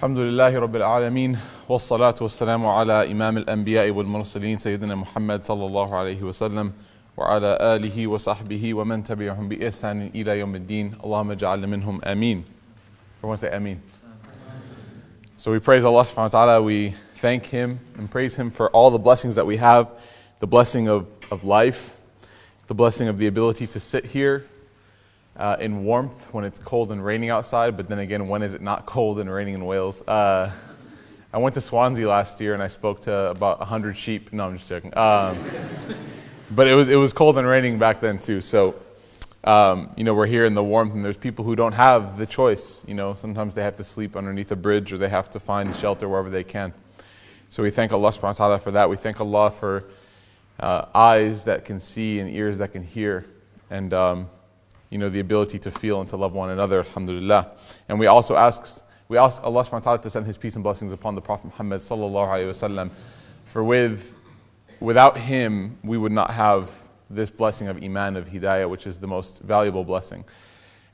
Alhamdulillahi Rabbil Alameen, wassalatu wassalamu ala imam al-anbiya'i wal mursaleen, Sayyidina Muhammad sallallahu alayhi wa sallam, wa ala alihi wa sahbihi wa man tabi'ahum bi ihsanin ila yawmiddin. Allahumma ja'alna minhum ameen. Everyone say ameen. So we praise Allah subhanahu wa ta'ala, we thank Him and praise Him for all the blessings that we have, the blessing of life, the blessing of the ability to sit here in warmth when it's cold and raining outside, but then again, when is it not cold and raining in Wales? I went to Swansea last year and I spoke to about 100 sheep. No, I'm just joking. But it was cold and raining back then too. So, we're here in the warmth, and there's people who don't have the choice. Sometimes they have to sleep underneath a bridge, or they have to find shelter wherever they can. So we thank Allah subhanahu wa ta'ala for that. We thank Allah for eyes that can see and ears that can hear, and the ability to feel and to love one another, alhamdulillah. And we ask Allah subhanahu wa ta'ala to send His peace and blessings upon the Prophet Muhammad sallallahu alayhi wa sallam. For without him, we would not have this blessing of iman, of hidayah, which is the most valuable blessing.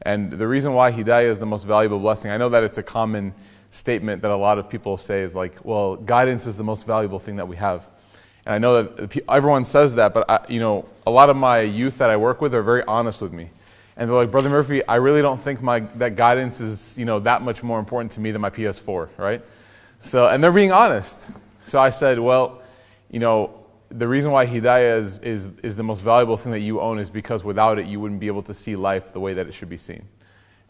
And the reason why hidayah is the most valuable blessing, I know that it's a common statement that a lot of people say is like, well, guidance is the most valuable thing that we have. And I know that everyone says that, but a lot of my youth that I work with are very honest with me. And they're like, Brother Murphy, I really don't think that guidance is that much more important to me than my PS4, right? So, and they're being honest. So I said, well, the reason why hidayah is the most valuable thing that you own is because without it, you wouldn't be able to see life the way that it should be seen,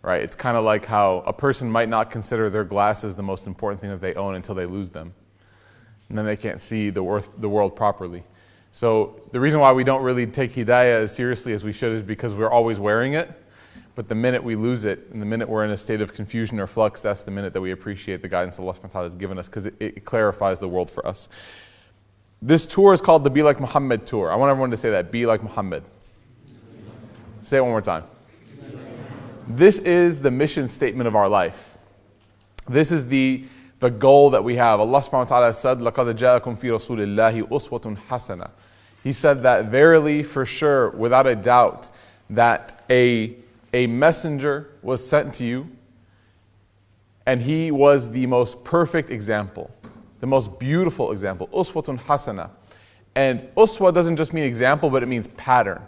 right? It's kind of like how a person might not consider their glasses the most important thing that they own until they lose them. And then they can't see the world properly. So the reason why we don't really take hidayah as seriously as we should is because we're always wearing it. But the minute we lose it, and the minute we're in a state of confusion or flux, that's the minute that we appreciate the guidance Allah subhanahu wa ta'ala has given us, because it clarifies the world for us. This tour is called the Be Like Muhammad tour. I want everyone to say that, Be Like Muhammad. Say it one more time. This is the mission statement of our life. This is the goal that we have. Allah subhanahu wa ta'ala said, لَقَدْ جَاءَكُمْ فِي رَسُولِ اللَّهِ أُسْوَةٌ حَسَنَةٌ. He said that verily, for sure, without a doubt, that a messenger was sent to you, and he was the most perfect example, the most beautiful example. Uswatun hasana. And uswa doesn't just mean example, but it means pattern.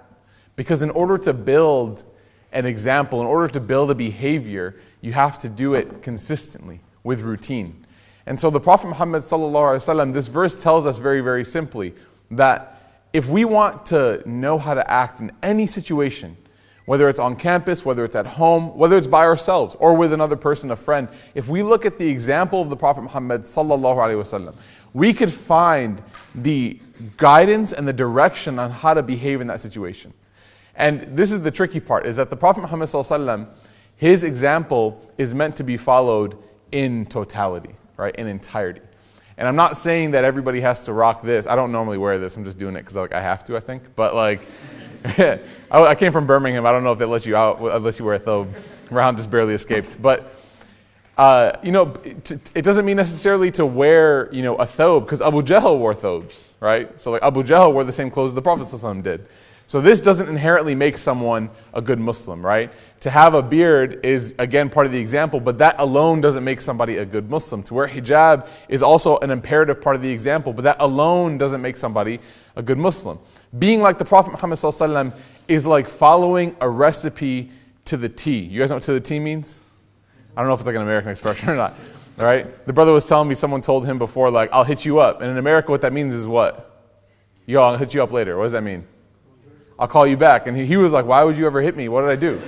Because in order to build an example, in order to build a behavior, you have to do it consistently, with routine. And so the Prophet Muhammad sallallahu alaihi wasallam, this verse tells us very, very simply that if we want to know how to act in any situation, whether it's on campus, whether it's at home, whether it's by ourselves or with another person, a friend, if we look at the example of the Prophet Muhammad sallallahu alaihi wasallam, we could find the guidance and the direction on how to behave in that situation. And this is the tricky part, is that the Prophet Muhammad sallallahu alaihi wasallam, his example is meant to be followed in totality, right, in entirety. And I'm not saying that everybody has to rock this. I don't normally wear this. I'm just doing it because I have to, I think. But I came from Birmingham. I don't know if they let you out unless you wear a thobe. Round just barely escaped. But it doesn't mean necessarily to wear a thobe, because Abu Jahl wore thobes, right? So Abu Jahl wore the same clothes the Prophet ﷺ did. So this doesn't inherently make someone a good Muslim, right? To have a beard is, again, part of the example, but that alone doesn't make somebody a good Muslim. To wear hijab is also an imperative part of the example, but that alone doesn't make somebody a good Muslim. Being like the Prophet Muhammad ﷺ is like following a recipe to the T. You guys know what to the T means? I don't know if it's like an American expression or not. All right? The brother was telling me, someone told him before, I'll hit you up. And in America, what that means is what? I'll hit you up later. What does that mean? I'll call you back. And he was like, why would you ever hit me? What did I do?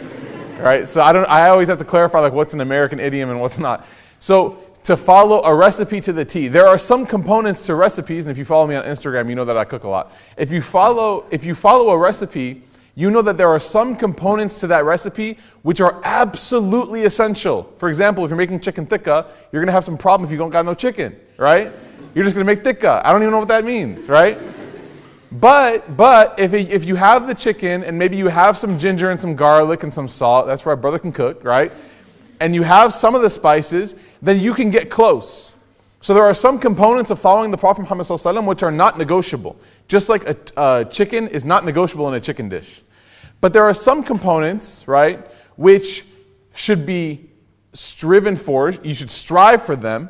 Right? So I always have to clarify what's an American idiom and what's not. So to follow a recipe to the T, there are some components to recipes, and if you follow me on Instagram, you know that I cook a lot. If you follow a recipe, you know that there are some components to that recipe which are absolutely essential. For example, if you're making chicken tikka, you're going to have some problem if you don't got no chicken, right? You're just going to make tikka. I don't even know what that means, right? But if you have the chicken and maybe you have some ginger and some garlic and some salt, that's right, brother can cook, right? And you have some of the spices, then you can get close. So there are some components of following the Prophet Muhammad ﷺ which are not negotiable. Just like a chicken is not negotiable in a chicken dish. But there are some components, right, which should be striven for, you should strive for them.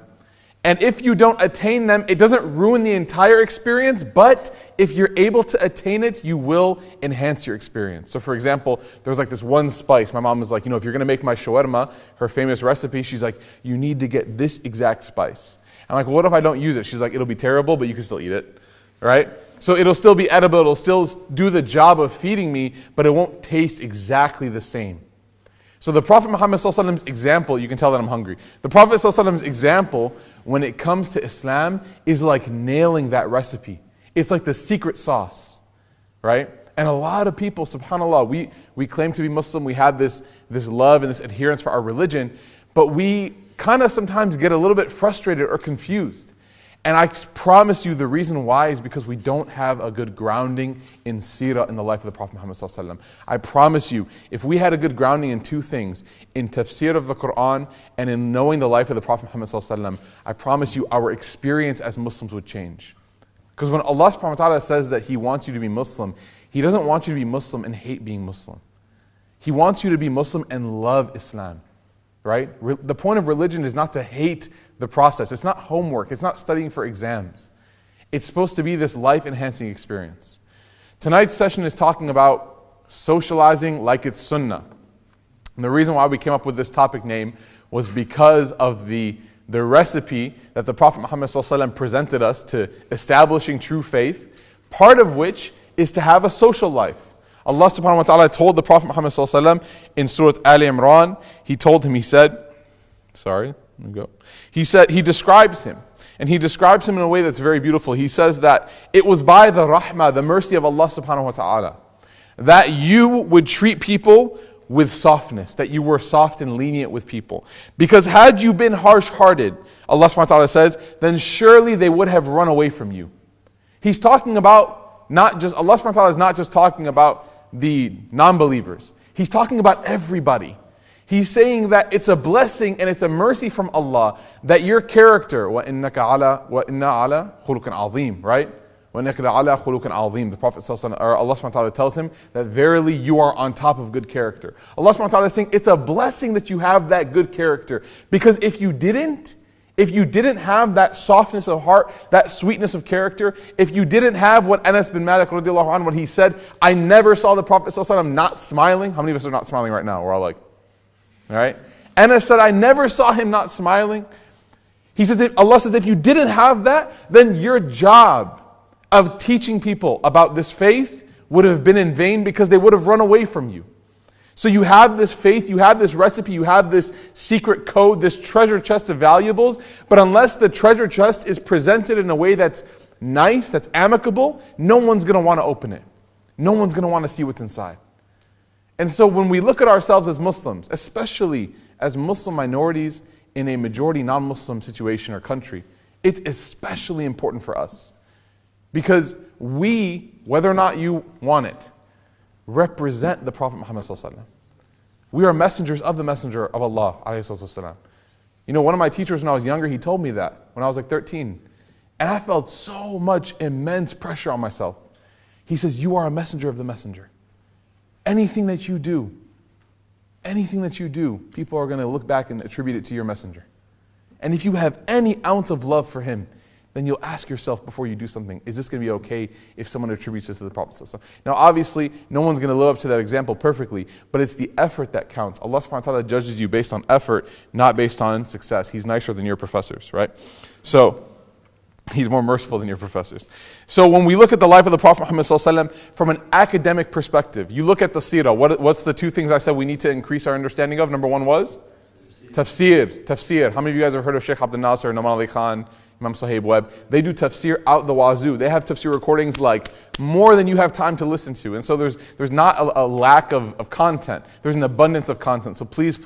And if you don't attain them, it doesn't ruin the entire experience, but if you're able to attain it, you will enhance your experience. So for example, there's like this one spice. My mom was like, if you're going to make my shawarma, her famous recipe, she's like, you need to get this exact spice. I'm like, well, what if I don't use it? She's like, it'll be terrible, but you can still eat it, right? So it'll still be edible, it'll still do the job of feeding me, but it won't taste exactly the same. So the Prophet Muhammad's example, you can tell that I'm hungry. The Prophet's example when it comes to Islam is like nailing that recipe. It's like the secret sauce, right? And a lot of people, subhanAllah, we claim to be Muslim, we have this love and this adherence for our religion, but we kind of sometimes get a little bit frustrated or confused. And I promise you the reason why is because we don't have a good grounding in seerah in the life of the Prophet Muhammad. I promise you, if we had a good grounding in two things, in tafsir of the Quran and in knowing the life of the Prophet Muhammad, I promise you our experience as Muslims would change. Because when Allah subhanahu wa ta'ala says that He wants you to be Muslim, He doesn't want you to be Muslim and hate being Muslim. He wants you to be Muslim and love Islam. Right? The point of religion is not to hate the process. It's not homework. It's not studying for exams. It's supposed to be this life-enhancing experience. Tonight's session is talking about socializing like it's Sunnah. And the reason why we came up with this topic name was because of the recipe that the Prophet Muhammad ﷺ presented us to establishing true faith, part of which is to have a social life. Allah subhanahu wa ta'ala told the Prophet Muhammad ﷺ in Surah Ali Imran, He told him, He said, He describes him. And He describes him in a way that's very beautiful. He says that it was by the rahmah, the mercy of Allah subhanahu wa ta'ala, that you would treat people with softness, that you were soft and lenient with people. Because had you been harsh-hearted, Allah subhanahu wa ta'ala says, then surely they would have run away from you. He's talking about Allah subhanahu wa ta'ala is not just talking about the non-believers. He's talking about everybody. He's saying that it's a blessing and it's a mercy from Allah that your character, وَإِنَّا عَلَى خُلُقٍ عَظِيمٍ, right? وَإِنَّكَ لَعَلَى خُلُقٍ عَظِيمٍ. The Prophet Allah subhanahu wa ta'ala tells him that verily you are on top of good character. Allah subhanahu wa ta'ala is saying it's a blessing that you have that good character. Because if you didn't have that softness of heart, that sweetness of character, if you didn't have what Anas bin Malik radiallahu anhu, what he said, I never saw the Prophet ﷺ not smiling. How many of us are not smiling right now? We're all like, all right? Anas said, I never saw him not smiling. He says, Allah says, if you didn't have that, then your job of teaching people about this faith would have been in vain because they would have run away from you. So you have this faith, you have this recipe, you have this secret code, this treasure chest of valuables, but unless the treasure chest is presented in a way that's nice, that's amicable, no one's going to want to open it. No one's going to want to see what's inside. And so when we look at ourselves as Muslims, especially as Muslim minorities in a majority non-Muslim situation or country, it's especially important for us. Because we, whether or not you want it, represent the Prophet Muhammad ﷺ. We are messengers of the Messenger of Allah ﷺ. One of my teachers when I was younger, he told me that when I was like 13. And I felt so much immense pressure on myself. He says, you are a messenger of the Messenger. Anything that you do, people are going to look back and attribute it to your messenger. And if you have any ounce of love for him, then you'll ask yourself before you do something, is this going to be okay if someone attributes this to the Prophet ﷺ? Now obviously, no one's going to live up to that example perfectly, but it's the effort that counts. Allah subhanahu wa ta'ala judges you based on effort, not based on success. He's nicer than your professors, right? So, He's more merciful than your professors. So when we look at the life of the Prophet Muhammad ﷺ from an academic perspective, you look at the seerah, what's the two things I said we need to increase our understanding of? Number one was? Tafsir. How many of you guys have heard of Sheikh Abdul Nasser, Nauman Ali Khan, Imam Sahib Webb? They do tafsir out the wazoo. They have tafsir recordings like more than you have time to listen to. And so there's not a lack of content. There's an abundance of content. So please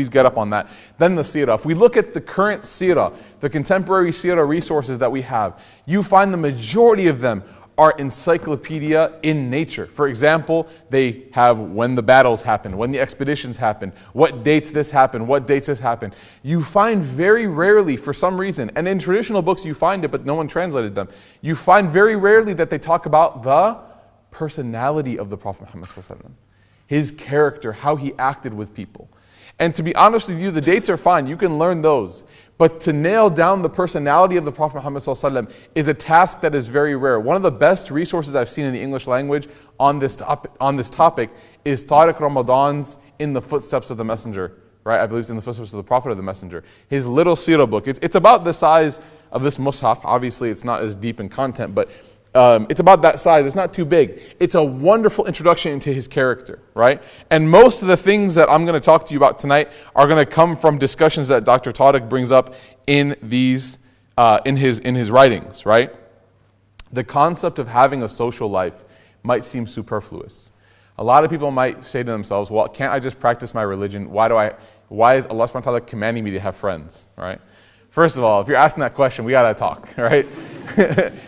get up on that. Then the seerah. If we look at the current seerah, the contemporary seerah resources that we have, you find the majority of them are encyclopedia in nature. For example, they have when the battles happen, when the expeditions happen, what dates this happened, what dates this happened. You find very rarely, for some reason, and in traditional books you find it, but no one translated them, you find very rarely that they talk about the personality of the Prophet Muhammad ﷺ, his character, how he acted with people. And to be honest with you, the dates are fine. You can learn those. But to nail down the personality of the Prophet Muhammad ﷺ is a task that is very rare. One of the best resources I've seen in the English language on this topic is Tariq Ramadan's In the Footsteps of the Messenger. Right? I believe it's In the Footsteps of the Prophet of the Messenger. His little seerah book. It's about the size of this mushaf. Obviously, it's not as deep in content, but it's about that size. It's not too big. It's a wonderful introduction into his character, right? And most of the things that I'm going to talk to you about tonight are going to come from discussions that Dr. Tariq brings up in these, in his writings, right? The concept of having a social life might seem superfluous. A lot of people might say to themselves, well, can't I just practice my religion? Why is Allah subhanahu wa ta'ala commanding me to have friends, right? First of all, if you're asking that question, we got to talk, right?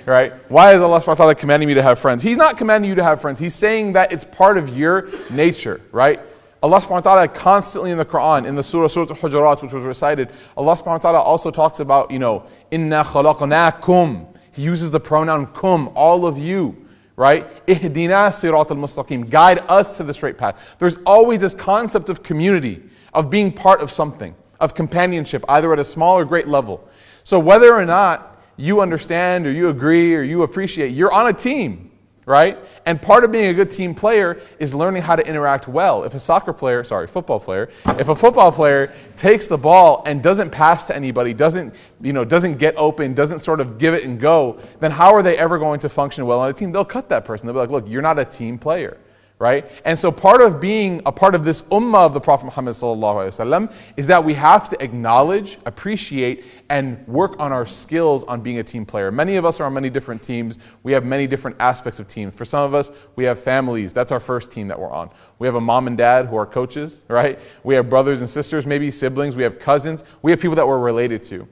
Right? Why is Allah subhanahu wa ta'ala commanding me to have friends? He's not commanding you to have friends. He's saying that it's part of your nature, right? Allah subhanahu wa ta'ala constantly in the Quran, in the Surah Al-Hujurat, which was recited, Allah subhanahu wa ta'ala also talks about, Inna khalaqnakum. He uses the pronoun kum, all of you, right? Ihdina sirat al-mustaqim. Guide us to the straight path. There's always this concept of community, of being part of something, of companionship, either at a small or great level. So whether or not you understand or you agree or you appreciate, you're on a team, right? And part of being a good team player is learning how to interact well. If a football player, if a football player takes the ball and doesn't pass to anybody, doesn't get open, doesn't sort of give it and go, then how are they ever going to function well on a team? They'll cut that person. They'll be like, look, you're not a team player. Right? And so part of being a part of this ummah of the Prophet Muhammad ﷺ is that we have to acknowledge, appreciate, and work on our skills on being a team player. Many of us are on many different teams. We have many different aspects of teams. For some of us, we have families. That's our first team that we're on. We have a mom and dad who are coaches, right? We have brothers and sisters, maybe siblings. We have cousins. We have people that we're related to.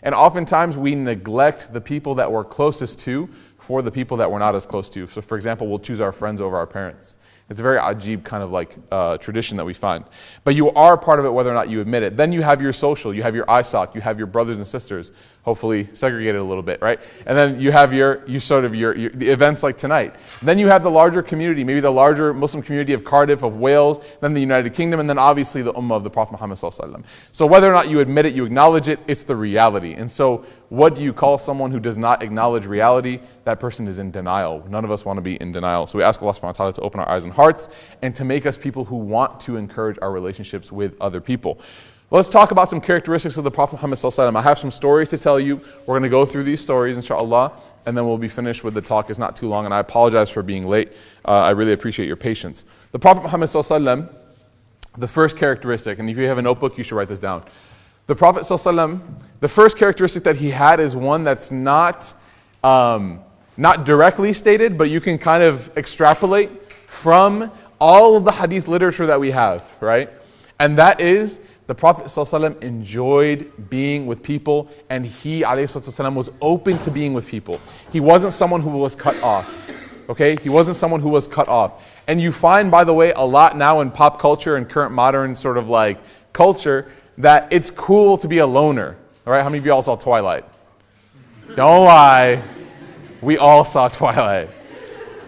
And oftentimes we neglect the people that we're closest to for the people that we're not as close to. So for example, we'll choose our friends over our parents. It's a very ajib kind of like tradition that we find. But you are part of it whether or not you admit it. Then you have your social, you have your ISOC, you have your brothers and sisters, hopefully segregated a little bit, right? And then you have the events like tonight. Then you have the larger community, maybe the larger Muslim community of Cardiff, of Wales, then the United Kingdom, and then obviously the ummah of the Prophet Muhammad ﷺ. So whether or not you admit it, you acknowledge it, it's the reality. And so what do you call someone who does not acknowledge reality? That person is in denial. None of us want to be in denial. So we ask Allah subhanahu wa ta'ala to open our eyes and hearts and to make us people who want to encourage our relationships with other people. Let's talk about some characteristics of the Prophet Muhammad ﷺ. I have some stories to tell you. We're going to go through these stories, inshallah, and then we'll be finished with the talk. It's not too long, and I apologize for being late. I really appreciate your patience. The Prophet Muhammad ﷺ, the first characteristic, and if you have a notebook, you should write this down. The Prophet ﷺ, the first characteristic that he had is one that's not directly stated, but you can kind of extrapolate from all of the hadith literature that we have, right? And that is the Prophet ﷺ enjoyed being with people, and he ﷺ was open to being with people. He wasn't someone who was cut off. Okay? He wasn't someone who was cut off. And you find, by the way, a lot now in pop culture and current modern sort of like culture that it's cool to be a loner. All right? How many of you all saw Twilight? Don't lie. We all saw Twilight.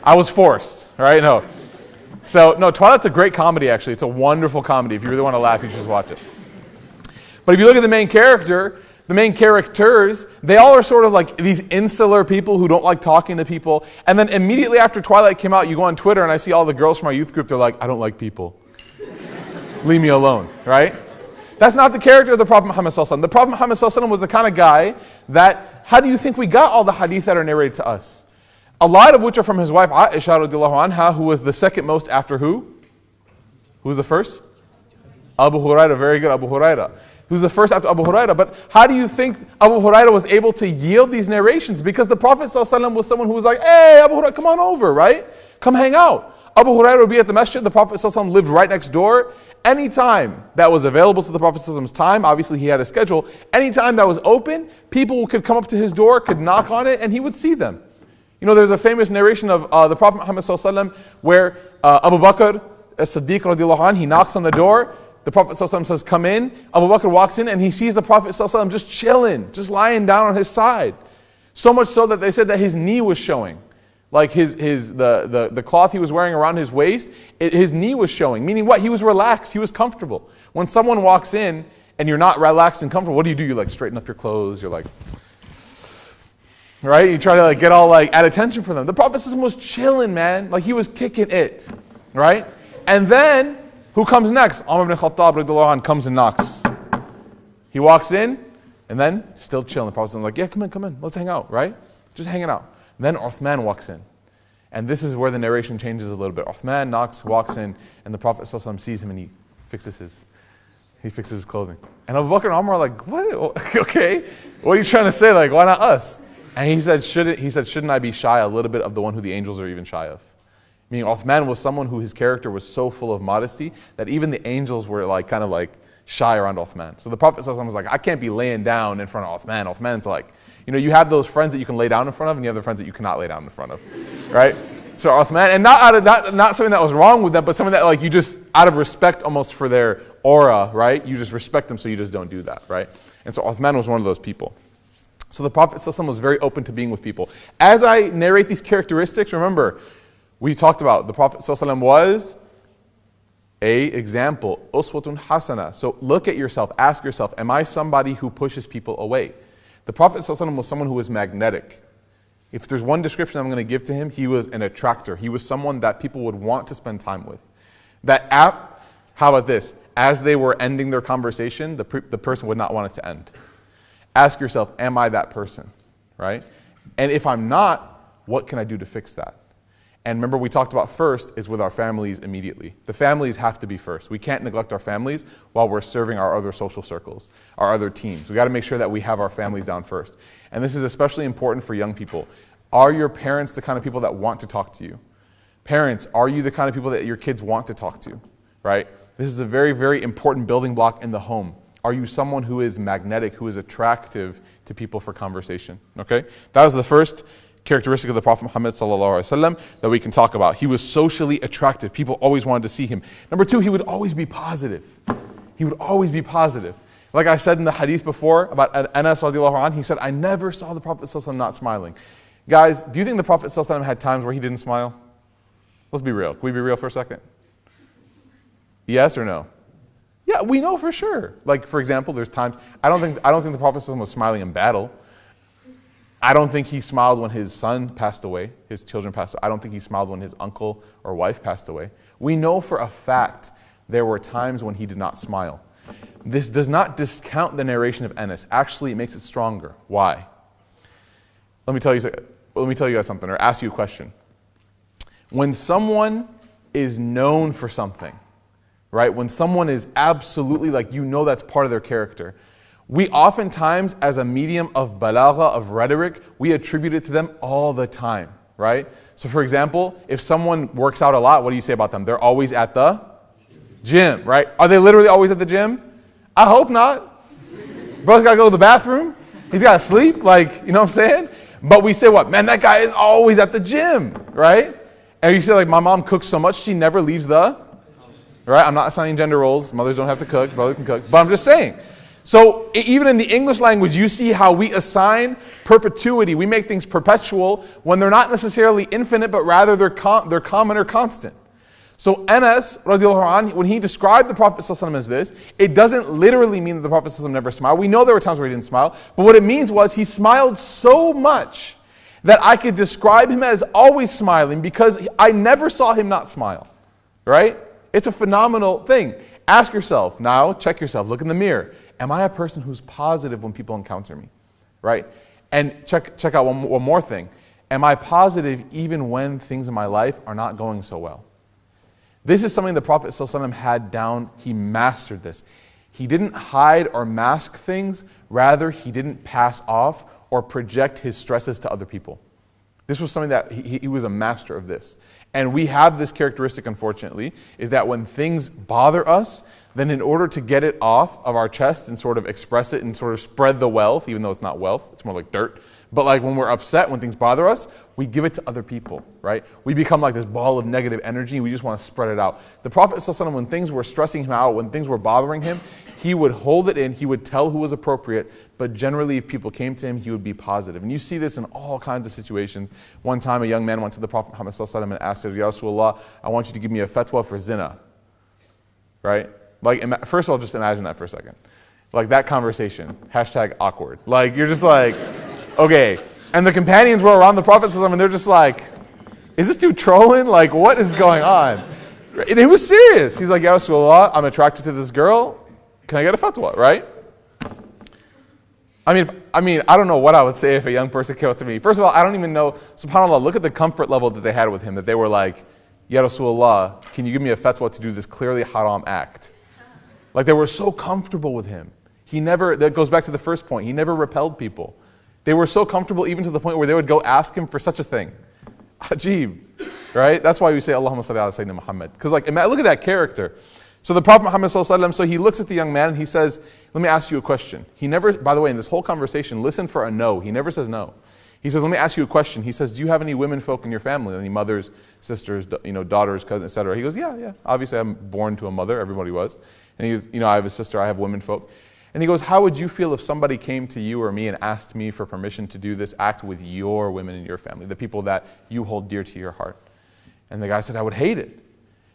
I was forced, right? No. So, no, Twilight's a great comedy, actually. It's a wonderful comedy. If you really want to laugh, you should just watch it. But if you look at the main character, the main characters, they all are sort of like these insular people who don't like talking to people. And then immediately after Twilight came out, you go on Twitter and I see all the girls from our youth group, they're like, I don't like people. Leave me alone, right? That's not the character of the Prophet Muhammad ﷺ. The Prophet Muhammad ﷺ was the kind of guy that, how do you think we got all the hadith that are narrated to us? A lot of which are from his wife Aisha radiallahu anha, who was the second most after who? Who was the first? Abu Hurairah, very good, Abu Hurairah. Who's the first after Abu Hurairah? But how do you think Abu Hurairah was able to yield these narrations? Because the Prophet ﷺ was someone who was like, hey, Abu Hurairah, come on over, right? Come hang out. Abu Hurairah would be at the masjid. The Prophet ﷺ lived right next door. Anytime that was available to the Prophet ﷺ's time, obviously he had a schedule. Anytime that was open, people could come up to his door, could knock on it, and he would see them. You know, there's a famous narration of the Prophet Muhammad ﷺ where Abu Bakr as-Siddiq radiallahu anh, he knocks on the door. The Prophet ﷺ says, come in. Abu Bakr walks in and he sees the Prophet ﷺ just chilling, just lying down on his side. So much so that they said that his knee was showing. like the cloth he was wearing around his waist, his knee was showing. Meaning what? He was relaxed. He was comfortable. When someone walks in and you're not relaxed and comfortable, what do? You like straighten up your clothes. You're like, right? You try to like get all like at attention for them. The Prophet was chilling, man. Like he was kicking it, right? And then who comes next? Umar ibn Khattab radiallahu anhu comes and knocks. He walks in and then still chilling. The Prophet was like, yeah, come in. Let's hang out, right? Just hanging out. Then Uthman walks in. And this is where the narration changes a little bit. Uthman knocks, walks in, and the Prophet ﷺ sees him and he fixes his clothing. And Abu Bakr and Umar are like, what? Okay. What are you trying to say? Like, why not us? And he said, shouldn't I be shy a little bit of the one who the angels are even shy of? Meaning Uthman was someone who his character was so full of modesty that even the angels were like kind of like shy around Uthman. So the Prophet ﷺ was like, I can't be laying down in front of Uthman. Uthman's like, you have those friends that you can lay down in front of, and you have the friends that you cannot lay down in front of, right? So Uthman, and not something that was wrong with them, but something that like you just, out of respect almost for their aura, right? You just respect them, so you just don't do that, right? And so Uthman was one of those people. So the Prophet ﷺ was very open to being with people. As I narrate these characteristics, remember, we talked about the Prophet ﷺ was a example, uswatun hasana. So look at yourself, ask yourself, am I somebody who pushes people away? The Prophet ﷺ was someone who was magnetic. If there's one description I'm going to give to him, he was an attractor. He was someone that people would want to spend time with. How about this? As they were ending their conversation, the person would not want it to end. Ask yourself, am I that person? Right? And if I'm not, what can I do to fix that? And remember, we talked about first is with our families immediately. The families have to be first. We can't neglect our families while we're serving our other social circles, our other teams. We got to make sure that we have our families down first. And this is especially important for young people. Are your parents the kind of people that want to talk to you? Parents, are you the kind of people that your kids want to talk to? Right? This is a very, very important building block in the home. Are you someone who is magnetic, who is attractive to people for conversation? Okay? That was the first characteristic of the Prophet Muhammad ﷺ that we can talk about. He was socially attractive. People always wanted to see him. Number two, he would always be positive. He would always be positive. Like I said in the hadith before about Anas radiallahu anhu, he said, I never saw the Prophet ﷺ not smiling. Guys, do you think the Prophet ﷺ had times where he didn't smile? Let's be real. Can we be real for a second? Yes or no? Yeah, we know for sure. Like, for example, there's times, I don't think the Prophet ﷺ was smiling in battle. I don't think he smiled when his son passed away, his children passed away. I don't think he smiled when his uncle or wife passed away. We know for a fact there were times when he did not smile. This does not discount the narration of Anas. Actually, it makes it stronger. Why? Let me tell you guys something, or ask you a question. When someone is known for something, right? When someone is absolutely that's part of their character, we oftentimes, as a medium of balagha, of rhetoric, we attribute it to them all the time, right? So for example, if someone works out a lot, what do you say about them? They're always at the gym, right? Are they literally always at the gym? I hope not. Bro's got to go to the bathroom. He's got to sleep, you know what I'm saying? But we say what? Man, that guy is always at the gym, right? And you say my mom cooks so much, she never leaves right? I'm not assigning gender roles. Mothers don't have to cook, brothers can cook. But I'm just saying. So even in the English language, you see how we assign perpetuity. We make things perpetual when they're not necessarily infinite, but rather they're common or constant. So Anas, radiallahu anhu, when he described the Prophet ﷺ as this, it doesn't literally mean that the Prophet ﷺ never smiled. We know there were times where he didn't smile, but what it means was he smiled so much that I could describe him as always smiling because I never saw him not smile. Right? It's a phenomenal thing. Ask yourself now, check yourself, look in the mirror. Am I a person who's positive when people encounter me? Right? And check out one more thing. Am I positive even when things in my life are not going so well? This is something the Prophet ﷺ had down. He mastered this. He didn't hide or mask things. Rather, he didn't pass off or project his stresses to other people. This was something that he was a master of this. And we have this characteristic, unfortunately, is that when things bother us, then in order to get it off of our chest and sort of express it and sort of spread the wealth, even though it's not wealth, it's more like dirt, But like when we're upset, when things bother us, we give it to other people, right? We become like this ball of negative energy. We just want to spread it out. The Prophet ﷺ, when things were stressing him out, when things were bothering him, he would hold it in. He would tell who was appropriate. But generally, if people came to him, he would be positive. And you see this in all kinds of situations. One time, a young man went to the Prophet Muhammad ﷺ and asked him, Ya Rasulullah, I want you to give me a fatwa for zina. Right? Like, first of all, just imagine that for a second. Like that conversation, #awkward. Like, you're just like, okay. And the companions were around the Prophet ﷺ and they're just like, is this dude trolling? Like, what is going on? And it was serious. He's like, Ya Rasulullah, I'm attracted to this girl. Can I get a fatwa, right? I mean, I don't know what I would say if a young person came up to me. First of all, I don't even know, subhanAllah, look at the comfort level that they had with him, that they were like, Ya Rasulullah, can you give me a fatwa to do this clearly haram act? Like they were so comfortable with him. That goes back to the first point, he never repelled people. They were so comfortable even to the point where they would go ask him for such a thing. Ajib, right? That's why we say, Allahumma salli ala Sayyidina Muhammad. Because like, look at that character. So the Prophet Muhammad ﷺ, so he looks at the young man and he says, let me ask you a question. He never, by the way, in this whole conversation, listen for a no. He never says no. He says, let me ask you a question. He says, do you have any women folk in your family? Any mothers, sisters, daughters, cousins, etc.? He goes, yeah. Obviously, I'm born to a mother. Everybody was. And he goes, I have a sister. I have women folk. And he goes, how would you feel if somebody came to you or me and asked me for permission to do this act with your women in your family, the people that you hold dear to your heart? And the guy said, I would hate it.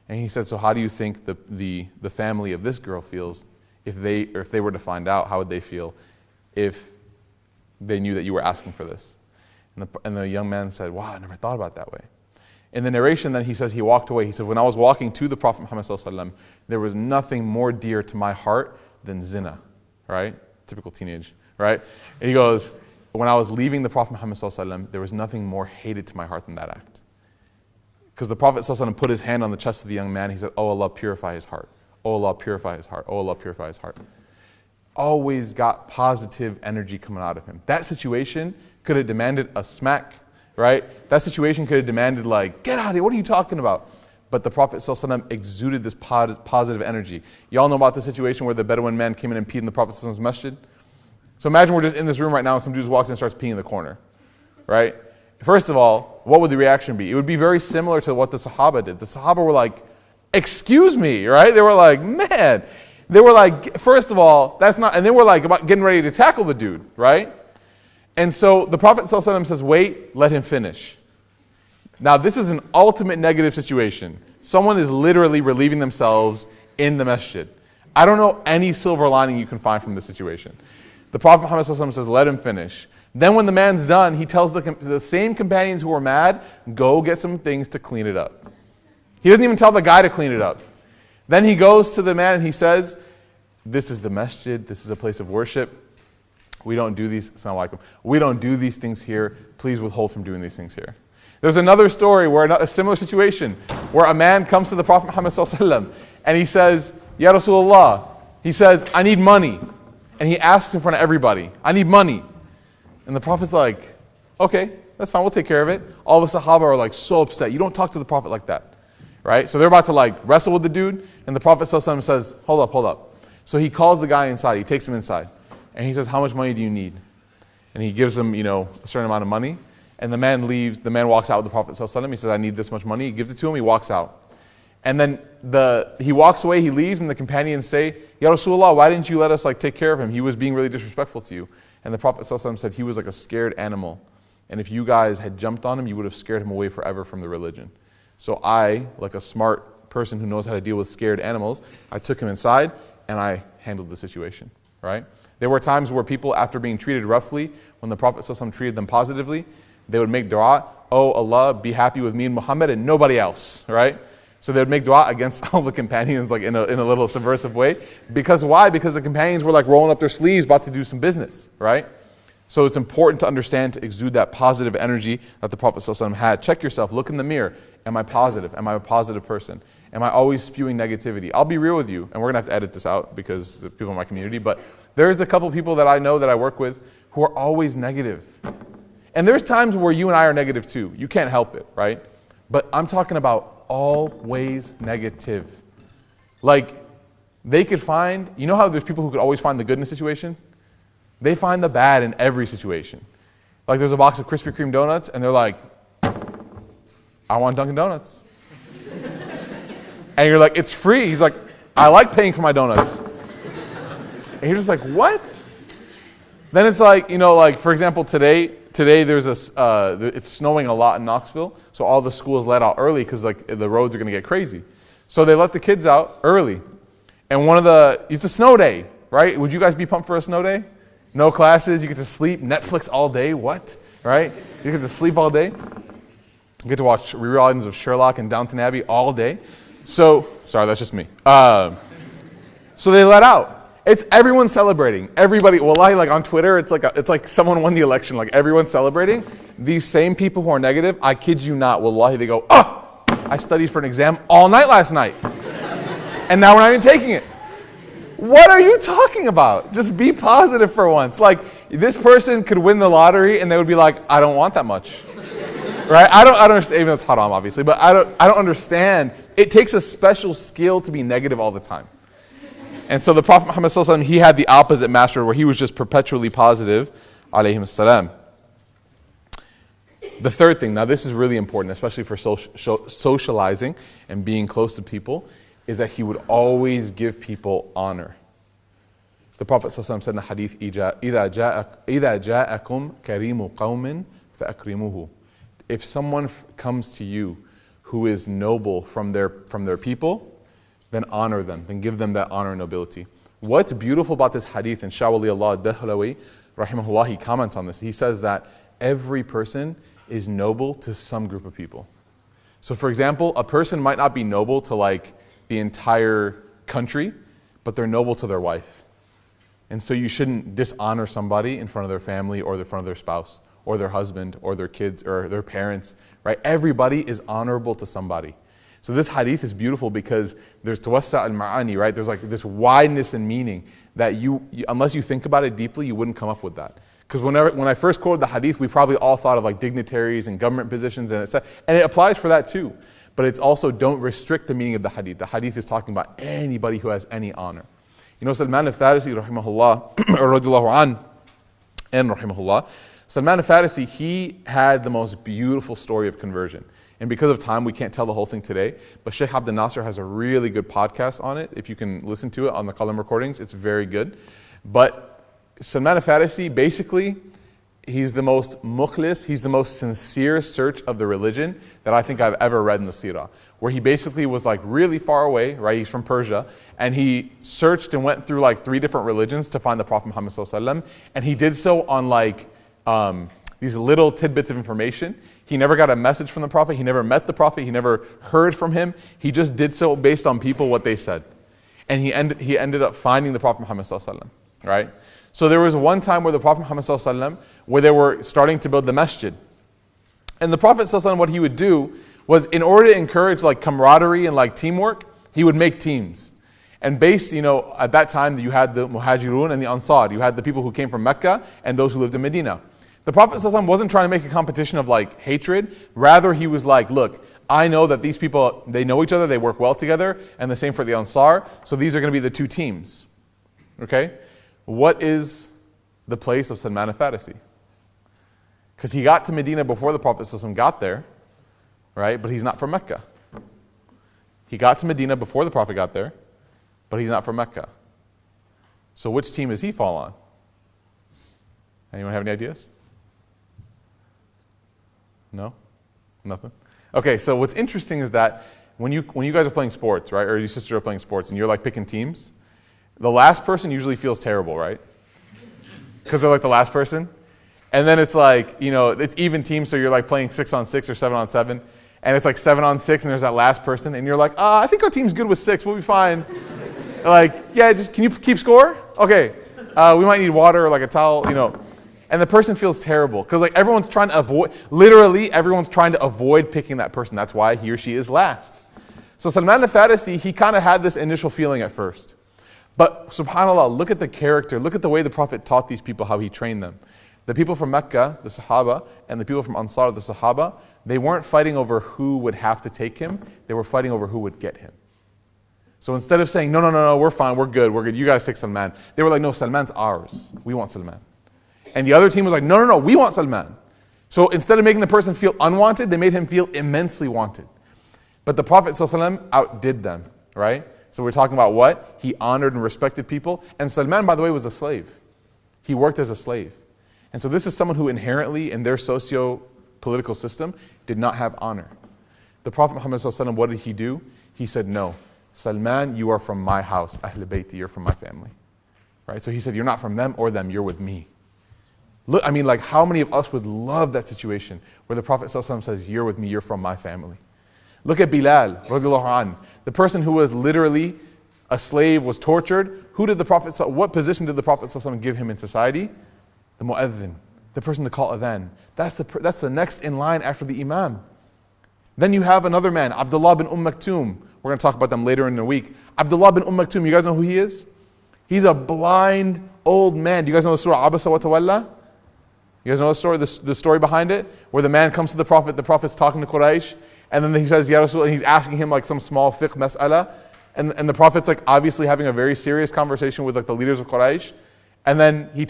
And he said, so how do you think the family of this girl feels if they were to find out? How would they feel if they knew that you were asking for this? And the young man said, wow, I never thought about it that way. In the narration then he says he walked away. He said, when I was walking to the Prophet Muhammad ﷺ, there was nothing more dear to my heart than zina. Right? Typical teenage, right? And he goes, when I was leaving the Prophet Muhammad ﷺ, there was nothing more hated to my heart than that act. Because the Prophet ﷺ put his hand on the chest of the young man. He said, oh Allah, purify his heart. Oh Allah, purify his heart. Oh Allah, purify his heart. Always got positive energy coming out of him. That situation could have demanded a smack, right? That situation could have demanded like, get out of here, what are you talking about? But the Prophet ﷺ exuded this positive energy. Y'all know about the situation where the Bedouin man came in and peed in the Prophet ﷺ's masjid? So imagine we're just in this room right now and some dude walks in and starts peeing in the corner, right? First of all, what would the reaction be? It would be very similar to what the Sahaba did. The Sahaba were like, excuse me, right? They were like, man. They were like, first of all, that's not, and then we're like about getting ready to tackle the dude, right? And so the Prophet ﷺ says, wait, let him finish. Now, this is an ultimate negative situation. Someone is literally relieving themselves in the masjid. I don't know any silver lining you can find from this situation. The Prophet Muhammad ﷺ says, let him finish. Then when the man's done, he tells the same companions who were mad, go get some things to clean it up. He doesn't even tell the guy to clean it up. Then he goes to the man and he says, this is the masjid, this is a place of worship. We don't do these, Assalamu alaikum. We don't do these things here. Please withhold from doing these things here. There's another story where a similar situation where a man comes to the Prophet Muhammad ﷺ and he says, Ya Rasulullah, he says, I need money. And he asks in front of everybody, I need money. And the Prophet's like, okay, that's fine, we'll take care of it. All the Sahaba are like so upset. You don't talk to the Prophet like that, right? So they're about to like wrestle with the dude and the Prophet ﷺ says, hold up. So he calls the guy inside, he takes him inside. And he says, how much money do you need? And he gives him, a certain amount of money. And the man leaves, the man walks out with the Prophet ﷺ. He says, I need this much money. He gives it to him, he walks out. And then he walks away, he leaves, and the companions say, Ya Rasulullah, why didn't you let us take care of him? He was being really disrespectful to you. And the Prophet ﷺ said he was like a scared animal. And if you guys had jumped on him, you would have scared him away forever from the religion. So I, like a smart person who knows how to deal with scared animals, I took him inside and I handled the situation, right? There were times where people, after being treated roughly, when the Prophet ﷺ treated them positively, they would make dua, oh Allah, be happy with me and Muhammad and nobody else, right? So they would make dua against all the companions in a little subversive way. Because why? Because the companions were rolling up their sleeves about to do some business, right? So it's important to understand, to exude that positive energy that the Prophet ﷺ had. Check yourself, look in the mirror. Am I positive? Am I a positive person? Am I always spewing negativity? I'll be real with you, and we're going to have to edit this out because the people in my community, but there's a couple people that I know that I work with who are always negative. And there's times where you and I are negative too. You can't help it, right? But I'm talking about always negative. They could find, how there's people who could always find the good in a situation? They find the bad in every situation. Like there's a box of Krispy Kreme donuts, and they're like, I want Dunkin' Donuts. And you're like, it's free. He's like, I like paying for my donuts. And you're just like, what? Then it's like, like for example, today there's it's snowing a lot in Knoxville, so all the schools let out early because like the roads are going to get crazy. So they let the kids out early. And it's a snow day, right? Would you guys be pumped for a snow day? No classes, you get to sleep, Netflix all day, what? Right? You get to sleep all day. You get to watch reruns of Sherlock and Downton Abbey all day. So, sorry, that's just me. So they let out. It's everyone celebrating. Everybody, wallahi, like on Twitter, it's like someone won the election. Like everyone's celebrating. These same people who are negative, I kid you not, wallahi, they go, I studied for an exam all night last night. And now we're not even taking it. What are you talking about? Just be positive for once. Like this person could win the lottery and they would be like, I don't want that much. Right? I don't understand, even though it's haram obviously, but I don't understand. It takes a special skill to be negative all the time. And so the Prophet Muhammad sallallahu alaihi wasallam, he had the opposite master where he was just perpetually positive, alayhi salam. The third thing, now this is really important, especially for socializing and being close to people, is that he would always give people honor. The Prophet sallallahu alaihi wasallam said in the hadith, إِذَا جَاءَكُمْ كَرِيمُ قَوْمٍ فَأَكْرِمُوهُ. If someone comes to you who is noble from their people, then honor them, then give them that honor and nobility. What's beautiful about this hadith, and Shah Waliullah Dahlawi, rahimahullah, he comments on this. He says that every person is noble to some group of people. So for example, a person might not be noble to like the entire country, but they're noble to their wife. And so you shouldn't dishonor somebody in front of their family or in front of their spouse or their husband or their kids or their parents, right? Everybody is honorable to somebody. So this hadith is beautiful because there's tawassa al-ma'ani, right? There's like this wideness in meaning that you unless you think about it deeply, you wouldn't come up with that. Because when I first quoted the hadith, we probably all thought of like dignitaries and government positions and etc. And it applies for that too. But it's also, don't restrict the meaning of the hadith. The hadith is talking about anybody who has any honor. Salman al-Farisi, rahimahullah, radiallahu an, and rahimahullah, Salman al-Farisi, he had the most beautiful story of conversion. And because of time, we can't tell the whole thing today. But Sheikh Abdel Nasser has a really good podcast on it. If you can listen to it on the Qalam recordings, it's very good. But Salman al-Farisi, basically, he's the most mukhlis, he's the most sincere search of the religion that I think I've ever read in the seerah. Where he basically was like really far away, right? He's from Persia. And he searched and went through like 3 different religions to find the Prophet Muhammad sallallahu alaihi wasallam. And he did so on like these little tidbits of information. He never got a message from the Prophet. He never met the Prophet. He never heard from him. He just did so based on people, what they said. And he ended up finding the Prophet Muhammad sallallahu alaihi wasallam, right? So there was one time where the Prophet Muhammad sallallahu alaihi wasallam, where they were starting to build the masjid. And the Prophet sallallahu alaihi wasallam, what he would do was, in order to encourage like camaraderie and like teamwork, he would make teams. And based, at that time you had the Muhajirun and the Ansar. You had the people who came from Mecca and those who lived in Medina. The Prophet ﷺ wasn't trying to make a competition of like hatred. Rather, he was like, look, I know that these people, they know each other, they work well together, and the same for the Ansar. So these are going to be the 2 teams. Okay? What is the place of Salman al-Farisi? Because he got to Medina before the Prophet ﷺ got there, right? But he's not from Mecca. He got to Medina before the Prophet got there, but he's not from Mecca. So which team does he fall on? Anyone have any ideas? No? Nothing? Okay, so what's interesting is that when you guys are playing sports, right, or your sister are playing sports, and you're like picking teams, the last person usually feels terrible, right? Because they're like the last person. And then it's like, it's even teams, so you're like playing 6-on-6 or 7-on-7, and it's like 7-on-6, and there's that last person, and you're like, I think our team's good with 6, we'll be fine. Like, yeah, just can you keep score? Okay, we might need water or like a towel, And the person feels terrible because like everyone's trying to avoid, literally everyone's trying to avoid picking that person. That's why he or she is last. So Salman al-Farisi, he kind of had this initial feeling at first. But subhanAllah, look at the character, look at the way the Prophet taught these people, how he trained them. The people from Mecca, the Sahaba, and the people from Ansar, the Sahaba, they weren't fighting over who would have to take him, they were fighting over who would get him. So instead of saying, no, we're fine, we're good, you guys take Salman. They were like, no, Salman's ours. We want Salman. And the other team was like, no, we want Salman. So instead of making the person feel unwanted, they made him feel immensely wanted. But the Prophet ﷺ outdid them, right? So we're talking about what? He honored and respected people. And Salman, by the way, was a slave. He worked as a slave. And so this is someone who inherently, in their socio-political system, did not have honor. The Prophet Muhammad ﷺ, what did he do? He said, no, Salman, you are from my house. Ahl Bayti, you're from my family. Right? So he said, you're not from them or them, you're with me. Look, I mean, like how many of us would love that situation where the Prophet ﷺ says, you're with me, you're from my family. Look at Bilal, radiallahu anh, the person who was literally a slave, was tortured. What position did the Prophet ﷺ give him in society? The mu'adhin, the person to call adhan. That's the next in line after the imam. Then you have another man, Abdullah bin Maktoum. We're going to talk about them later in the week. Abdullah bin Maktoum, you guys know who he is? He's a blind old man. Do you guys know the surah Abasa wa Tawalla? You guys know the story, the story behind it? Where the man comes to the Prophet's talking to Quraysh, and then he says, Ya Rasul, and he's asking him like some small fiqh mas'ala, and the Prophet's like obviously having a very serious conversation with like the leaders of Quraysh, and then the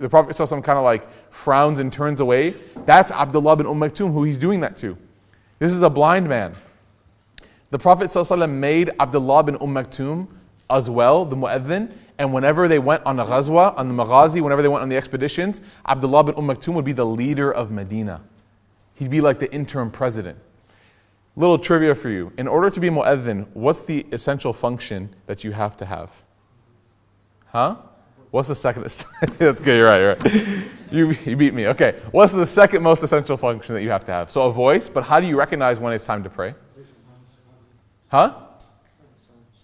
Prophet kind of like frowns and turns away. That's Abdullah bin Maktoum, who he's doing that to. This is a blind man. The Prophet made Abdullah bin Maktoum as well, the mu'adhin, and whenever they went on a ghazwa, on the maghazi, whenever they went on the expeditions, Abdullah bin Maktoum would be the leader of Medina. He'd be like the interim president. Little trivia for you. In order to be mu'adhin, what's the essential function that you have to have? Huh? What's the second? That's good, you're right. You beat me. Okay. What's the second most essential function that you have to have? So a voice, but how do you recognize when it's time to pray? Huh?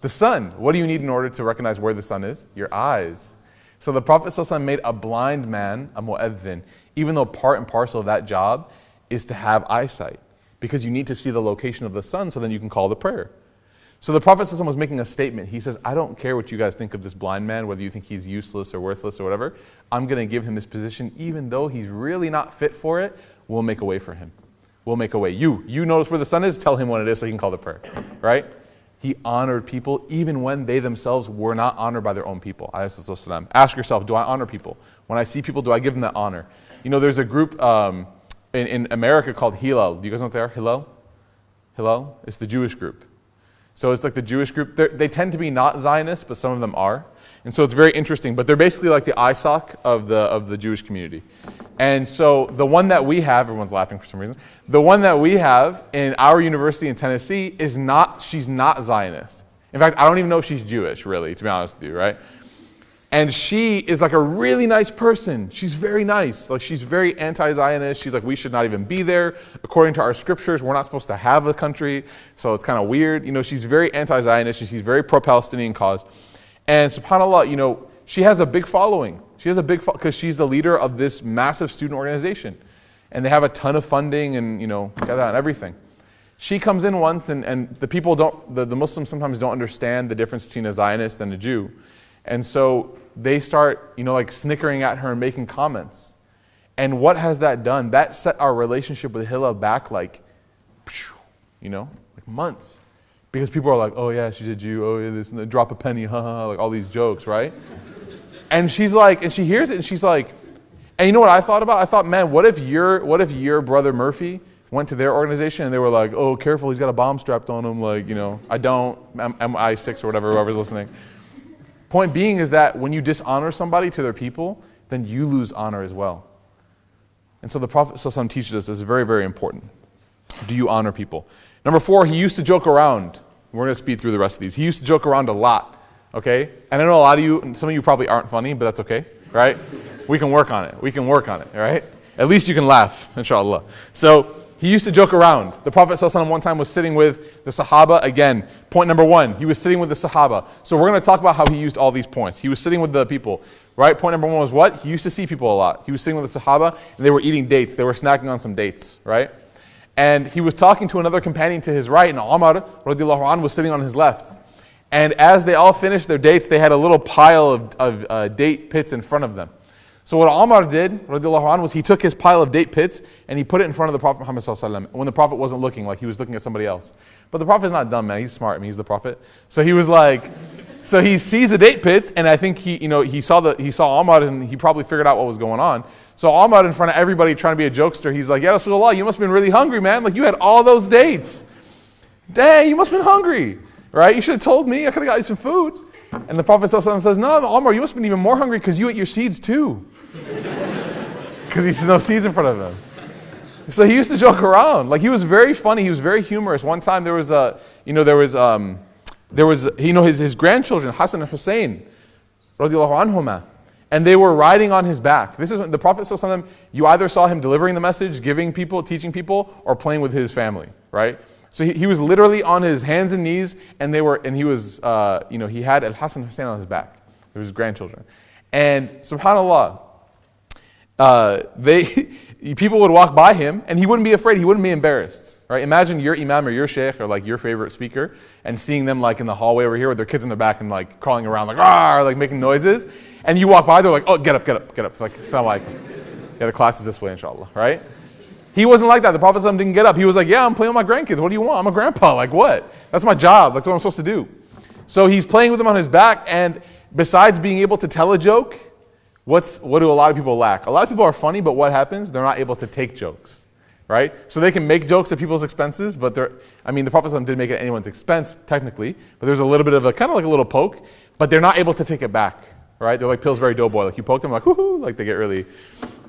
The sun. What do you need in order to recognize where the sun is? Your eyes. So the Prophet ﷺ made a blind man a mu'adhin, even though part and parcel of that job is to have eyesight, because you need to see the location of the sun so then you can call the prayer. So the Prophet ﷺ was making a statement. He says, I don't care what you guys think of this blind man, whether you think he's useless or worthless or whatever. I'm going to give him this position, even though he's really not fit for it. We'll make a way for him. We'll make a way. You notice where the sun is, tell him what it is so he can call the prayer. Right? He honored people even when they themselves were not honored by their own people. Ask yourself, do I honor people? When I see people, do I give them that honor? You know, there's a group in America called Hillel. Do you guys know what they are? Hillel? It's the Jewish group. So it's like the Jewish group. They tend to be not Zionists, but some of them are. And so it's very interesting. But they're basically like the ISOC of the Jewish community. And so the one that we have, everyone's laughing for some reason, the one that we have in our university in Tennessee she's not Zionist. In fact, I don't even know if she's Jewish, really, to be honest with you, right? And she is like a really nice person. She's very nice. Like she's very anti-Zionist. She's like, we should not even be there. According to our scriptures, we're not supposed to have a country. So it's kind of weird. You know, she's very anti-Zionist. She's very pro-Palestinian cause. And subhanAllah, you know, she has a big following. She has a big because she's the leader of this massive student organization. And they have a ton of funding and, you know, got that and everything. She comes in once and the people the Muslims sometimes don't understand the difference between a Zionist and a Jew. And so they start, you know, like snickering at her and making comments. And what has that done? That set our relationship with Hillel back like, you know, like months. Because people are like, oh yeah, she's a Jew, oh yeah, this, and drop a penny, haha, like all these jokes, right? And she's like, and she hears it and she's like, and you know what I thought about? I thought, man, what if your brother Murphy went to their organization and they were like, oh, careful, he's got a bomb strapped on him, like, you know, I'm MI6 or whatever, whoever's listening. Point being is that when you dishonor somebody to their people, then you lose honor as well. And so the Prophet ﷺ teaches us this is very, very important. Do you honor people? Number 4, he used to joke around. We're going to speed through the rest of these. He used to joke around a lot, okay? And I know a lot of you, and some of you probably aren't funny, but that's okay, right? We can work on it. We can work on it, all right? At least you can laugh, inshallah. So he used to joke around. The Prophet ﷺ one time was sitting with the Sahaba. Again, point number 1, he was sitting with the Sahaba. So we're going to talk about how he used all these points. He was sitting with the people, right? Point number 1 was what? He used to see people a lot. He was sitting with the Sahaba, and they were eating dates. They were snacking on some dates, right? And he was talking to another companion to his right, and Umar radiallahu anhu was sitting on his left. And as they all finished their dates, they had a little pile of date pits in front of them. So what Umar did, radiallahu anhu, was he took his pile of date pits and he put it in front of the Prophet Muhammad sallallahu alaihi wasallam when the Prophet wasn't looking, like he was looking at somebody else. But the Prophet's not dumb, man. He's smart. I mean, he's the Prophet. So he was like, so he sees the date pits, and I think he saw Umar, and he probably figured out what was going on. So Amr, in front of everybody trying to be a jokester, he's like, Ya Rasulullah, you must have been really hungry, man. Like, you had all those dates. Dang, you must have been hungry, right? You should have told me. I could have got you some food. And the Prophet ﷺ says, no, Amr, you must have been even more hungry because you ate your seeds too. Because he sees no seeds in front of him. So he used to joke around. Like, he was very funny. He was very humorous. One time there was his grandchildren, Hassan and Hussein, radiallahu anhuma, and they were riding on his back. This is when the Prophet ﷺ, you either saw him delivering the message, giving people, teaching people, or playing with his family, right? So he was literally on his hands and knees, and he had Al-Hassan and Hussein on his back. They were his grandchildren. And subhanAllah, people would walk by him, and he wouldn't be afraid, he wouldn't be embarrassed. Right? Imagine your imam or your sheikh or like your favorite speaker and seeing them like in the hallway over here with their kids in their back and like crawling around like, "Rah!" like making noises. And you walk by, they're like, oh, get up. Like, assalamu alaikum. Yeah, the class is this way, inshallah, right? He wasn't like that. The Prophet ﷺ didn't get up. He was like, yeah, I'm playing with my grandkids. What do you want? I'm a grandpa. Like, what? That's my job. That's what I'm supposed to do. So he's playing with them on his back, and besides being able to tell a joke, what do a lot of people lack? A lot of people are funny, but what happens? They're not able to take jokes. Right? So they can make jokes at people's expenses, but the Prophet ﷺ didn't make it at anyone's expense, technically, but there's a little bit of kind of like a little poke, but they're not able to take it back, right? They're like Pillsbury Doughboy, like you poke them, like, whoo-hoo, like they get really...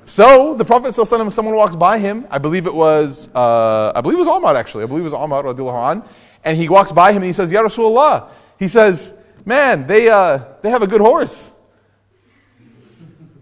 So the Prophet ﷺ, someone walks by him, I believe it was Amr actually, radiallahu an, and he walks by him and he says, Ya Rasulullah, he says, man, they have a good horse.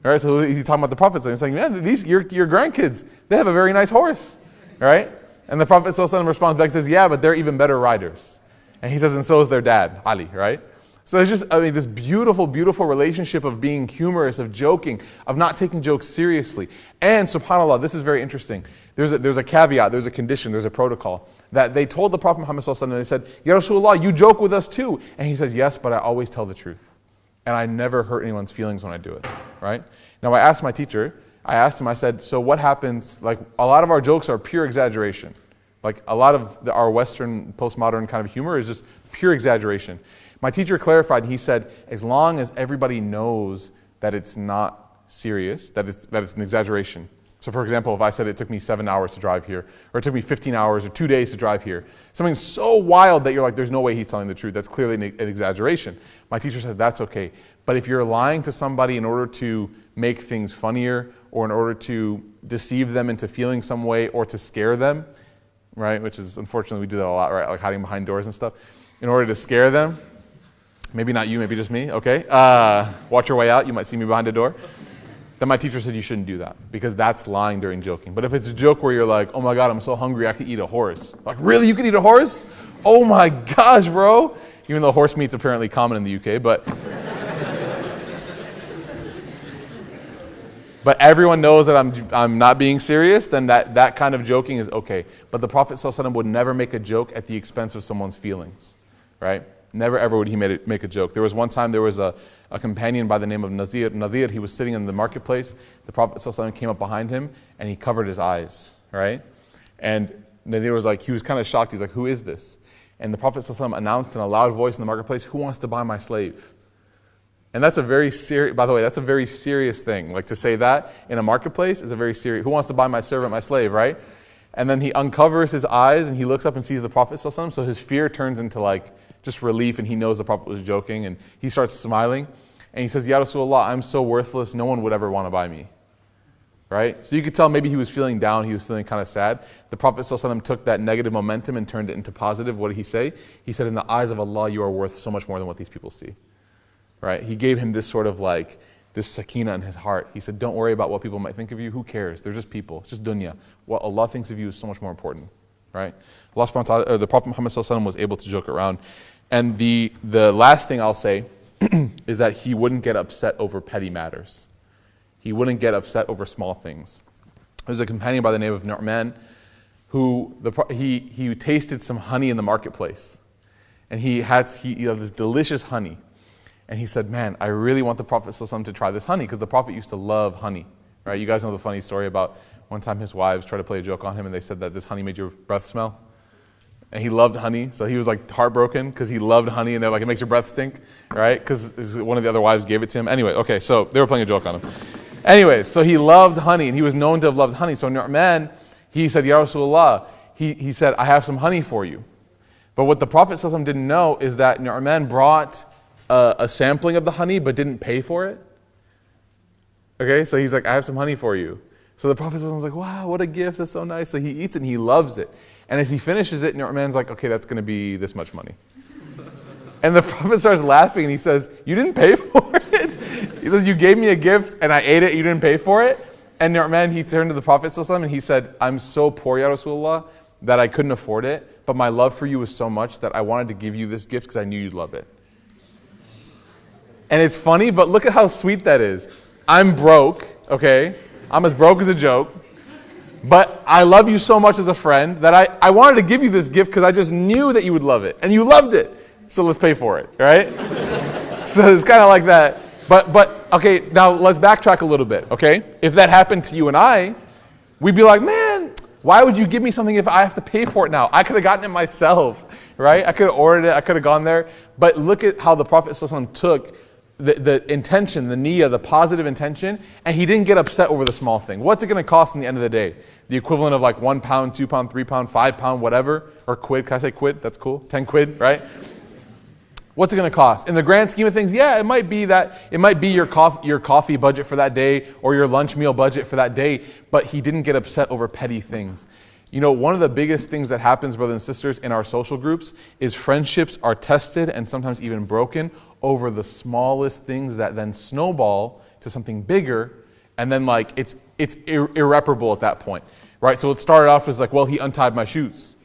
All right, so he's talking about the Prophet. He's saying, man, your grandkids, they have a very nice horse. All right? And the Prophet ﷺ responds back and says, yeah, but they're even better riders. And he says, and so is their dad, Ali, right? So it's just, this beautiful, beautiful relationship of being humorous, of joking, of not taking jokes seriously. And subhanAllah, this is very interesting. There's a caveat, there's a condition, there's a protocol that they told the Prophet Muhammad ﷺ, and they said, Ya Rasulullah, you joke with us too. And he says, yes, but I always tell the truth. And I never hurt anyone's feelings when I do it, right? Now I asked my teacher, I said, so what happens, like a lot of our jokes are pure exaggeration. Like a lot of our Western postmodern kind of humor is just pure exaggeration. My teacher clarified, he said, as long as everybody knows that it's not serious, that it's an exaggeration. So for example, if I said it took me 7 hours to drive here, or it took me 15 hours or 2 days to drive here, something so wild that you're like, there's no way he's telling the truth, that's clearly an exaggeration. My teacher said, that's okay. But if you're lying to somebody in order to make things funnier, or in order to deceive them into feeling some way, or to scare them, right, which is, unfortunately, we do that a lot, right, like hiding behind doors and stuff, in order to scare them, maybe not you, maybe just me, okay, watch your way out, you might see me behind a door. Then my teacher said you shouldn't do that, because that's lying during joking. But if it's a joke where you're like, oh my God, I'm so hungry, I could eat a horse. Like, really, you could eat a horse? Oh my gosh, bro. Even though horse meat's apparently common in the UK, but everyone knows that I'm not being serious, then that kind of joking is okay. But the Prophet ﷺ would never make a joke at the expense of someone's feelings, right? Never ever would he make a joke. There was one time there was a companion by the name of Nadir. He was sitting in the marketplace. The Prophet ﷺ came up behind him and he covered his eyes, right? And Nadir was like, he was kind of shocked. He's like, who is this? And the Prophet ﷺ announced in a loud voice in the marketplace, who wants to buy my slave? And that's a very serious, by the way, that's a very serious thing. Like to say that in a marketplace is a very serious, who wants to buy my servant, my slave, right? And then he uncovers his eyes and he looks up and sees the Prophet ﷺ, so his fear turns into like just relief, and he knows the Prophet was joking, and he starts smiling. And he says, Ya Rasulullah, I'm so worthless, no one would ever want to buy me. Right? So you could tell maybe he was feeling down, he was feeling kind of sad. The Prophet ﷺ took that negative momentum and turned it into positive. What did he say? He said, in the eyes of Allah, you are worth so much more than what these people see. Right? He gave him this sort of like, this sakina in his heart. He said, don't worry about what people might think of you. Who cares? They're just people. It's just dunya. What Allah thinks of you is so much more important. Right? Allah subhanahu wa ta'ala, the Prophet Muhammad ﷺ was able to joke around. And the last thing I'll say is that he wouldn't get upset over petty matters. He wouldn't get upset over small things. There's a companion by the name of Nu'man who he tasted some honey in the marketplace. And he had this delicious honey. And he said, man, I really want the Prophet ﷺ to try this honey, because the Prophet used to love honey. Right? You guys know the funny story about one time his wives tried to play a joke on him and they said that this honey made your breath smell. And he loved honey, so he was like heartbroken because he loved honey, and they're like, it makes your breath stink, right? Because one of the other wives gave it to him. Anyway, okay, so they were playing a joke on him. Anyway, so he loved honey, and he was known to have loved honey. So Nu'man, he said, Ya Rasulullah, he said, I have some honey for you. But what the Prophet ﷺ didn't know is that Nu'man brought a sampling of the honey, but didn't pay for it. Okay, so he's like, I have some honey for you. So the Prophet ﷺ was like, wow, what a gift, that's so nice. So he eats it and he loves it. And as he finishes it, Nu'man's like, okay, that's going to be this much money. And the Prophet starts laughing and he says, you didn't pay for it? He says, you gave me a gift and I ate it, you didn't pay for it? And Nu'man, he turned to the Prophet ﷺ and he said, I'm so poor, Ya Rasulullah, that I couldn't afford it, but my love for you was so much that I wanted to give you this gift because I knew you'd love it. And it's funny, but look at how sweet that is. I'm broke, okay? I'm as broke as a joke. But I love you so much as a friend that I wanted to give you this gift because I just knew that you would love it. And you loved it. So let's pay for it, right? So it's kind of like that. But okay, now let's backtrack a little bit, okay? If that happened to you and I, we'd be like, man, why would you give me something if I have to pay for it now? I could have gotten it myself, right? I could have ordered it. I could have gone there. But look at how the Prophet ﷺ took the intention, the niyyah, the positive intention, and he didn't get upset over the small thing. What's it going to cost in the end of the day? The equivalent of like £1, £2, £3, £5, whatever, or quid. Can I say quid? That's cool. 10 quid, right? What's it going to cost? In the grand scheme of things, yeah, it might be your coffee budget for that day or your lunch meal budget for that day, but he didn't get upset over petty things. You know, one of the biggest things that happens, brothers and sisters, in our social groups is friendships are tested and sometimes even broken over the smallest things that then snowball to something bigger, and then like it's irreparable at that point, right? So it started off as like, well, he untied my shoes.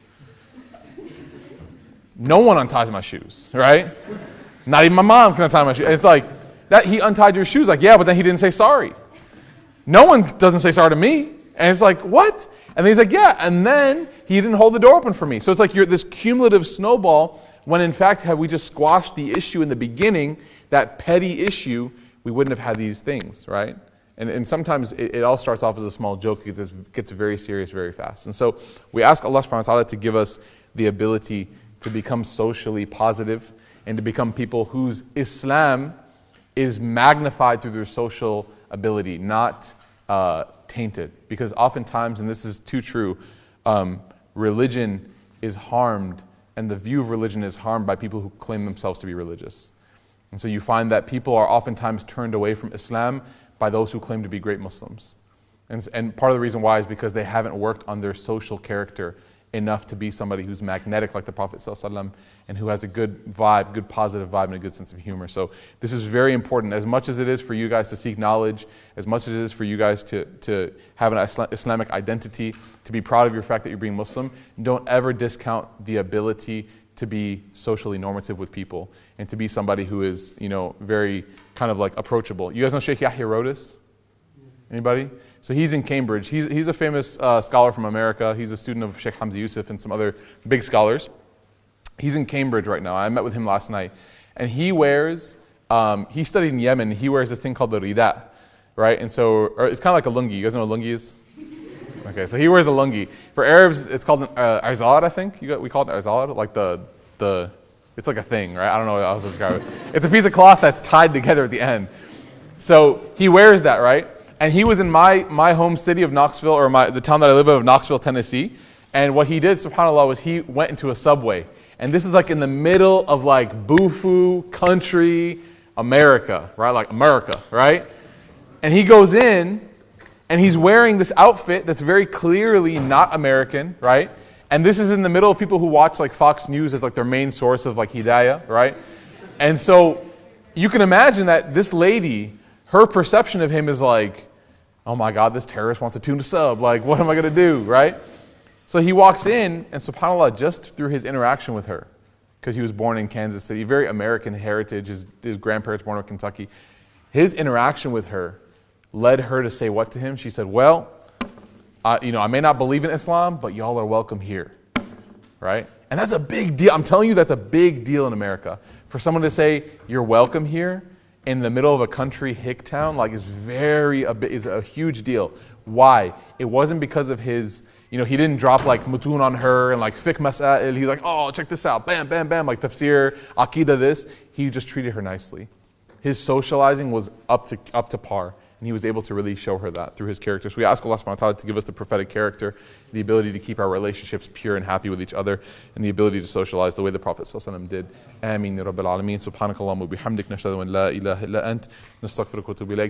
No one unties my shoes, right? Not even my mom can untie my shoes. It's like, that he untied your shoes, like, yeah, but then he didn't say sorry. No one doesn't say sorry to me. And it's like, what? And then he's like, yeah, and then he didn't hold the door open for me. So it's like this cumulative snowball, when in fact, had we just squashed the issue in the beginning, that petty issue, we wouldn't have had these things, right? And sometimes it all starts off as a small joke, it gets very serious very fast. And so we ask Allah subhanahu wa ta'ala to give us the ability to become socially positive and to become people whose Islam is magnified through their social ability, not tainted. Because oftentimes, and this is too true, religion is harmed, and the view of religion is harmed by people who claim themselves to be religious. And so you find that people are oftentimes turned away from Islam by those who claim to be great Muslims. And part of the reason why is because they haven't worked on their social character enough to be somebody who's magnetic like the Prophet ﷺ and who has a good vibe, good positive vibe, and a good sense of humor. So this is very important. As much as it is for you guys to seek knowledge, as much as it is for you guys to have an Islamic identity, to be proud of your fact that you're being Muslim, don't ever discount the ability to be socially normative with people and to be somebody who is, very kind of like approachable. You guys know Sheikh Yahya Rodis? Anybody? So he's in Cambridge. He's a famous scholar from America. He's a student of Sheikh Hamza Yusuf and some other big scholars. He's in Cambridge right now. I met with him last night. And he studied in Yemen. He wears this thing called the rida, right? And so it's kind of like a lungi. You guys know what a lungi is? Okay, so he wears a lungi. For Arabs, it's called an izad, I think. We call it an izad, like it's like a thing, right? I don't know how else to describe it. It's a piece of cloth that's tied together at the end. So he wears that, right? And he was in my home city of Knoxville, or the town that I live in of Knoxville, Tennessee. And what he did, subhanAllah, was he went into a subway. And this is like in the middle of like Bufu country, America, right? Like America, right? And he goes in, and he's wearing this outfit that's very clearly not American, right? And this is in the middle of people who watch like Fox News as like their main source of like hidayah, right? And so you can imagine that this lady, her perception of him is like, oh my God, this terrorist wants to tune a sub. Like, what am I going to do, right? So he walks in, and subhanAllah, just through his interaction with her, because he was born in Kansas City, very American heritage, his grandparents born in Kentucky, his interaction with her led her to say what to him? She said, well, I may not believe in Islam, but y'all are welcome here, right? And that's a big deal. I'm telling you, that's a big deal in America. For someone to say, you're welcome here, in the middle of a country hick town, like is a huge deal. Why? It wasn't because of his, he didn't drop like mutun on her and like fiqh mas'a'il. He's like, oh, check this out, bam, bam, bam, like tafsir, aqidah this. He just treated her nicely. His socializing was up to par. And he was able to really show her that through his character. So we ask Allah subhanahu wa ta'ala to give us the prophetic character, the ability to keep our relationships pure and happy with each other, and the ability to socialize the way the Prophet ﷺ did. Ameen ya Rabbil Alameen. Subhanakallahumma bihamdik nashhadu an la ilaha illa ant nastaghfiruka wa natubu ilayk.